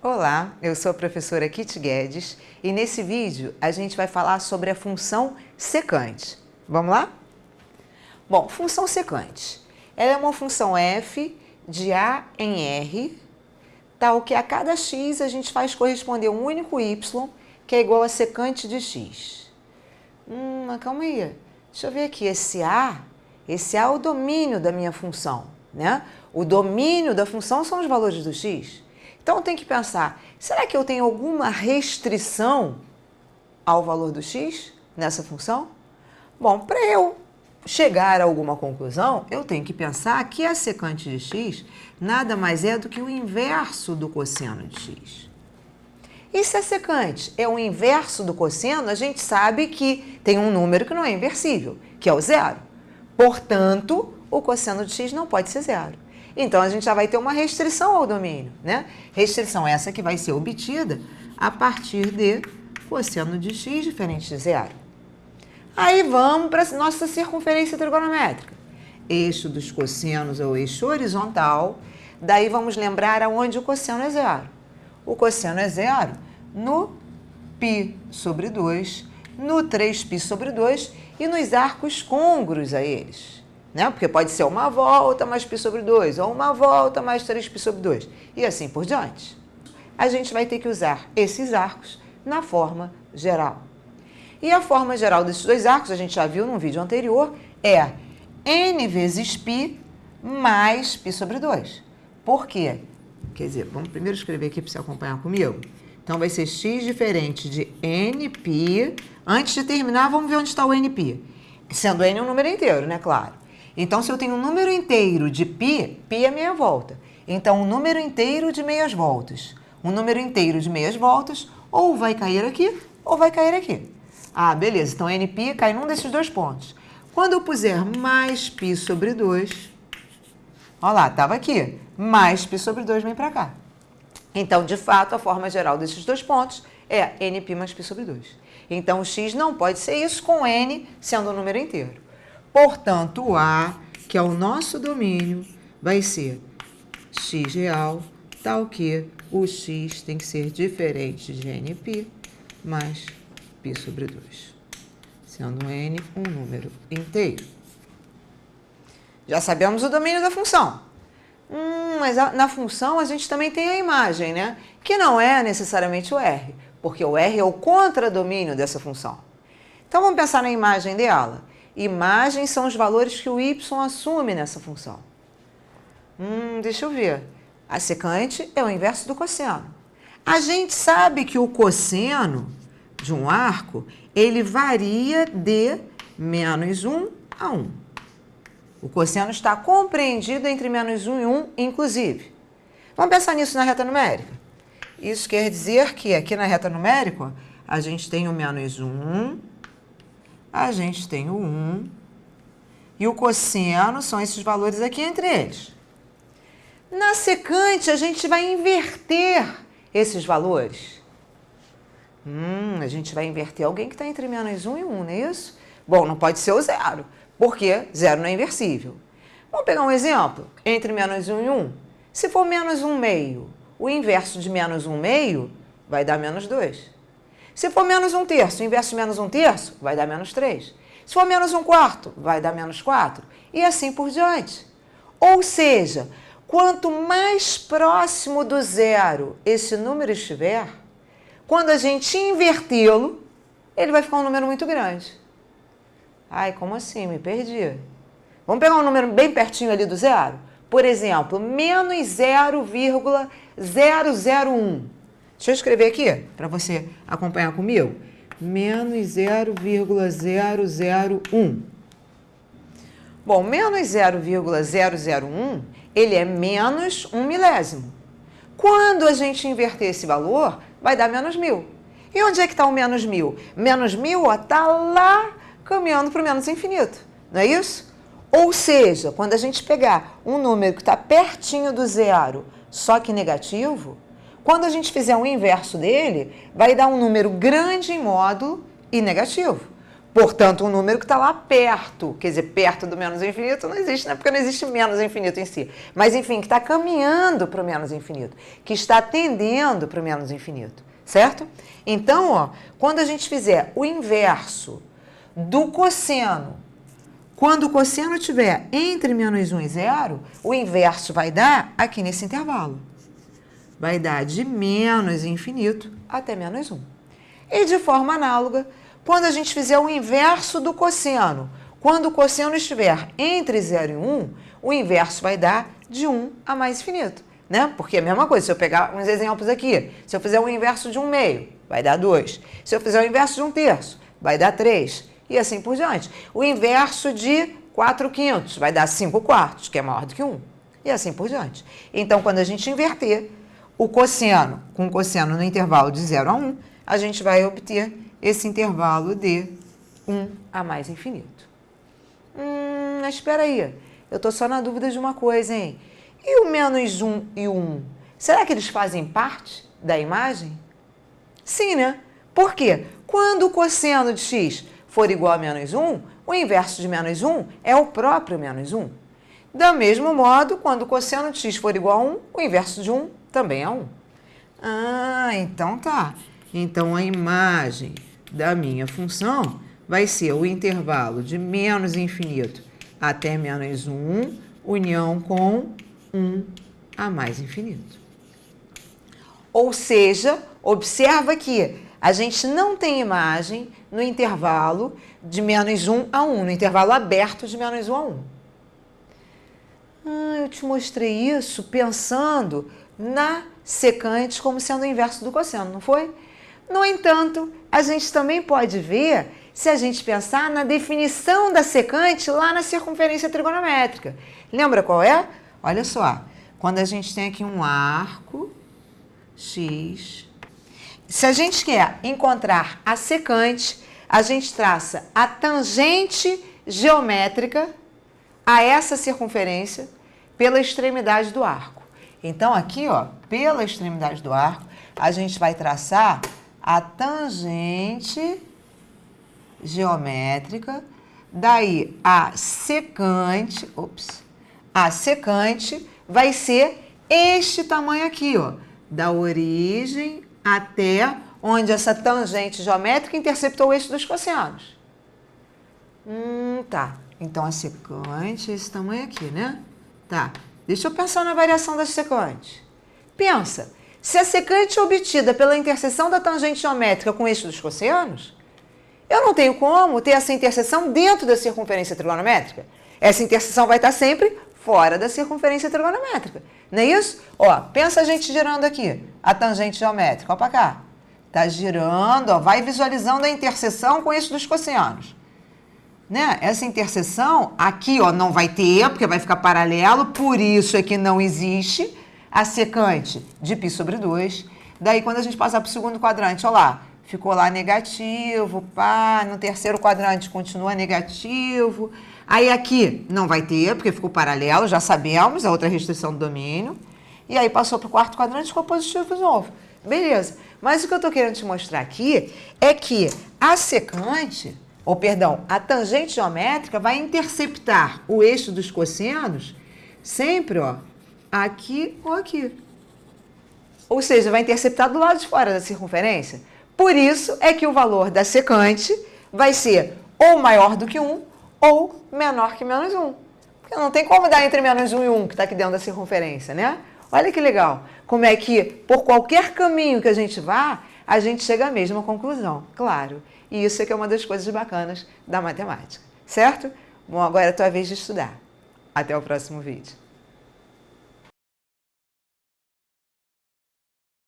Olá, eu sou a professora Kitty Guedes e nesse vídeo a gente vai falar sobre a função secante. Vamos lá? Bom, função secante. Ela é uma função f de a em r, tal que a cada x a gente faz corresponder um único y, que é igual a secante de x. Mas calma aí, deixa eu ver aqui, esse a é o domínio da minha função, né? O domínio da função são os valores do x. Então, tem que pensar, será que eu tenho alguma restrição ao valor do x nessa função? Bom, para eu chegar a alguma conclusão, eu tenho que pensar que a secante de x nada mais é do que o inverso do cosseno de x. E se a secante é o inverso do cosseno, a gente sabe que tem um número que não é inversível, que é o zero. Portanto, o cosseno de x não pode ser zero. Então, a gente já vai ter uma restrição ao domínio, né? Restrição essa que vai ser obtida a partir de cosseno de x diferente de zero. Aí vamos para a nossa circunferência trigonométrica. Eixo dos cossenos é o eixo horizontal. Daí vamos lembrar aonde o cosseno é zero. O cosseno é zero no π sobre 2, no 3π sobre 2 e nos arcos côngruos a eles. Né? Porque pode ser uma volta mais π sobre 2, ou uma volta mais 3π sobre 2, e assim por diante. A gente vai ter que usar esses arcos na forma geral. E a forma geral desses dois arcos, a gente já viu num vídeo anterior, é n vezes π mais π sobre 2. Por quê? Quer dizer, vamos primeiro escrever aqui para você acompanhar comigo. Então, vai ser x diferente de nπ. Antes de terminar, vamos ver onde está o nπ. Sendo n um número inteiro, né? Claro. Então, se eu tenho um número inteiro de π, π é meia volta. Então, um número inteiro de meias voltas. Um número inteiro de meias voltas ou vai cair aqui ou vai cair aqui. Ah, beleza. Então, nπ cai num desses dois pontos. Quando eu puser mais π sobre 2, olha lá, estava aqui. Mais π sobre 2 vem para cá. Então, de fato, a forma geral desses dois pontos é nπ mais π sobre 2. Então, o x não pode ser isso com n sendo um número inteiro. Portanto, o A, que é o nosso domínio, vai ser x real, tal que o x tem que ser diferente de nπ mais π sobre 2, sendo n um número inteiro. Já sabemos o domínio da função. Mas na função a gente também tem a imagem, né? Que não é necessariamente o r, porque o r é o contradomínio dessa função. Então, vamos pensar na imagem dela. Imagens são os valores que o y assume nessa função. Deixa eu ver. A secante é o inverso do cosseno. A gente sabe que o cosseno de um arco, ele varia de menos 1 a 1. O cosseno está compreendido entre menos 1 e 1, inclusive. Vamos pensar nisso na reta numérica? Isso quer dizer que aqui na reta numérica, a gente tem o menos 1, a gente tem o 1, e o cosseno são esses valores aqui entre eles. Na secante, a gente vai inverter esses valores. A gente vai inverter alguém que está entre menos 1 e 1, não é isso? Bom, não pode ser o zero, porque zero não é inversível. Vamos pegar um exemplo, entre menos 1 e 1. Se for menos 1 meio, o inverso de menos 1 meio vai dar menos 2. Se for menos 1 terço, o inverso de menos 1 terço vai dar menos 3. Se for menos 1 quarto, vai dar menos 4. E assim por diante. Ou seja, quanto mais próximo do zero esse número estiver, quando a gente invertê-lo, ele vai ficar um número muito grande. Ai, como assim? Me perdi. Vamos pegar um número bem pertinho ali do zero? Por exemplo, menos 0,001. Deixa eu escrever aqui, para você acompanhar comigo. Menos 0,001. Bom, menos 0,001, ele é menos 1 milésimo. Quando a gente inverter esse valor, vai dar menos 1000. E onde é que está o menos 1000? Menos 1000 está lá caminhando para o menos infinito, não é isso? Ou seja, quando a gente pegar um número que está pertinho do zero, só que negativo, quando a gente fizer o inverso dele, vai dar um número grande em módulo e negativo. Portanto, um número que está lá perto, quer dizer, perto do menos infinito não existe, né? Porque não existe menos infinito em si. Mas, enfim, que está caminhando para o menos infinito, que está tendendo para o menos infinito, certo? Então, ó, quando a gente fizer o inverso do cosseno, quando o cosseno estiver entre menos 1 e 0, o inverso vai dar aqui nesse intervalo. Vai dar de menos infinito até menos 1. E de forma análoga, quando a gente fizer o inverso do cosseno, quando o cosseno estiver entre 0 e 1, o inverso vai dar de 1 a mais infinito, né? Porque é a mesma coisa, se eu pegar uns exemplos aqui, se eu fizer o inverso de 1/2, vai dar 2. Se eu fizer o inverso de 1/3, vai dar 3. E assim por diante. O inverso de 4/5 vai dar 5/4, que é maior do que 1. E assim por diante. Então, quando a gente inverter o cosseno com o cosseno no intervalo de 0 a 1, a gente vai obter esse intervalo de 1 a mais infinito. Mas espera aí, eu estou só na dúvida de uma coisa, hein? E o menos 1 e o 1? Será que eles fazem parte da imagem? Sim, né? Por quê? Quando o cosseno de x for igual a menos 1, o inverso de menos 1 é o próprio menos 1. Do mesmo modo, quando o cosseno de x for igual a 1, o inverso de 1 também é 1. Então tá. Então, a imagem da minha função vai ser o intervalo de menos infinito até menos 1, união com 1 a mais infinito. Ou seja, observa que a gente não tem imagem no intervalo de menos 1 a 1, no intervalo aberto de menos 1 a 1. Eu te mostrei isso pensando na secante como sendo o inverso do cosseno, não foi? No entanto, a gente também pode ver se a gente pensar na definição da secante lá na circunferência trigonométrica. Lembra qual é? Olha só, quando a gente tem aqui um arco X, se a gente quer encontrar a secante, a gente traça a tangente geométrica a essa circunferência pela extremidade do arco. Então, aqui, ó, pela extremidade do arco, a gente vai traçar a tangente geométrica, daí a secante vai ser este tamanho aqui, ó, da origem até onde essa tangente geométrica interceptou o eixo dos cossenos. Tá. Então, a secante é esse tamanho aqui, né? Tá. Deixa eu pensar na variação da secante. Pensa, se a secante é obtida pela interseção da tangente geométrica com o eixo dos cossenos, eu não tenho como ter essa interseção dentro da circunferência trigonométrica. Essa interseção vai estar sempre fora da circunferência trigonométrica. Não é isso? Ó, pensa a gente girando aqui, a tangente geométrica. Ó, para cá. Tá girando, ó, vai visualizando a interseção com o eixo dos cossenos. Né? Essa interseção aqui, ó, não vai ter, porque vai ficar paralelo, por isso é que não existe a secante de π sobre 2. Daí, quando a gente passar para o segundo quadrante, ó lá, ficou lá negativo, pá, no terceiro quadrante continua negativo. Aí aqui não vai ter, porque ficou paralelo, já sabemos, a outra restrição do domínio. E aí passou para o quarto quadrante e ficou positivo de novo. Beleza. Mas o que eu estou querendo te mostrar aqui é que a secante, ou perdão, a tangente geométrica vai interceptar o eixo dos cossenos sempre, ó, aqui ou aqui. Ou seja, vai interceptar do lado de fora da circunferência. Por isso é que o valor da secante vai ser ou maior do que 1 ou menor que menos 1. Porque não tem como dar entre menos 1 e 1, que está aqui dentro da circunferência, né? Olha que legal. Como é que, por qualquer caminho que a gente vá, a gente chega à mesma conclusão, claro. E isso é que é uma das coisas bacanas da matemática, certo? Bom, agora é a tua vez de estudar. Até o próximo vídeo.